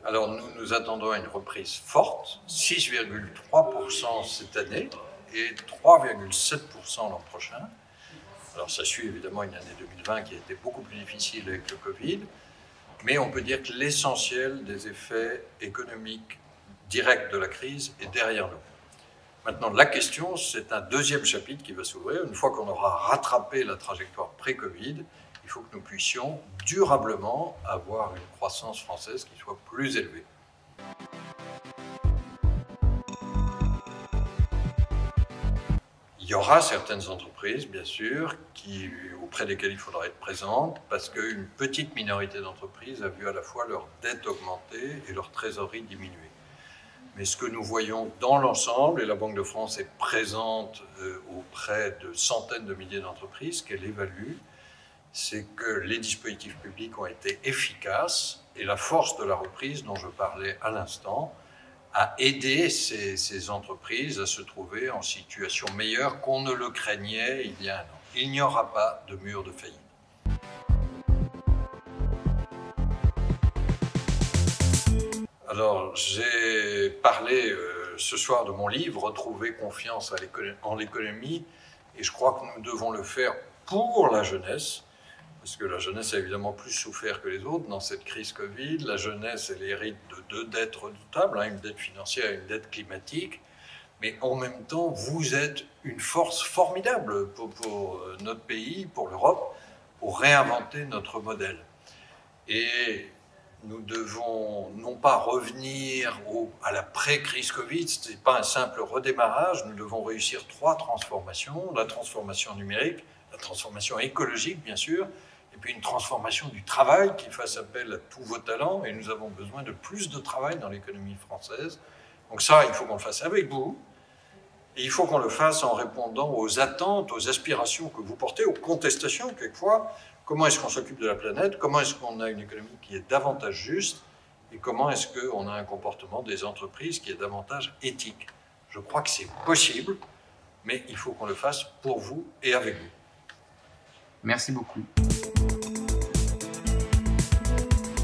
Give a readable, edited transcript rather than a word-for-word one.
Alors nous attendons à une reprise forte, 6,3% cette année et 3,7% l'an prochain. Alors ça suit évidemment une année 2020 qui a été beaucoup plus difficile avec le Covid, mais on peut dire que l'essentiel des effets économiques directs de la crise est derrière nous. Maintenant, la question, c'est un deuxième chapitre qui va s'ouvrir. Une fois qu'on aura rattrapé la trajectoire pré-Covid, il faut que nous puissions durablement avoir une croissance française qui soit plus élevée. Il y aura certaines entreprises, bien sûr, auprès desquelles il faudra être présente, parce qu'une petite minorité d'entreprises a vu à la fois leur dette augmenter et leur trésorerie diminuer. Mais ce que nous voyons dans l'ensemble, et la Banque de France est présente auprès de centaines de milliers d'entreprises qu'elle évalue, c'est que les dispositifs publics ont été efficaces et la force de la reprise dont je parlais à l'instant a aidé ces entreprises à se trouver en situation meilleure qu'on ne le craignait il y a un an. Il n'y aura pas de mur de faillite. Alors, j'ai parlé ce soir de mon livre « Retrouver confiance en l'économie » et je crois que nous devons le faire pour la jeunesse, parce que la jeunesse a évidemment plus souffert que les autres dans cette crise Covid. La jeunesse, elle hérite de deux dettes redoutables, une dette financière et une dette climatique, mais en même temps, vous êtes une force formidable pour notre pays, pour l'Europe, pour réinventer notre modèle. Et nous devons non pas revenir à la pré-crise Covid, ce n'est pas un simple redémarrage, nous devons réussir 3 transformations, la transformation numérique, la transformation écologique bien sûr, et puis une transformation du travail qui fasse appel à tous vos talents, et nous avons besoin de plus de travail dans l'économie française. Donc ça, il faut qu'on le fasse avec vous, et il faut qu'on le fasse en répondant aux attentes, aux aspirations que vous portez, aux contestations quelquefois. Comment est-ce qu'on s'occupe de la planète? Comment est-ce qu'on a une économie qui est davantage juste? Et comment est-ce qu'on a un comportement des entreprises qui est davantage éthique? Je crois que c'est possible, mais il faut qu'on le fasse pour vous et avec vous. Merci beaucoup.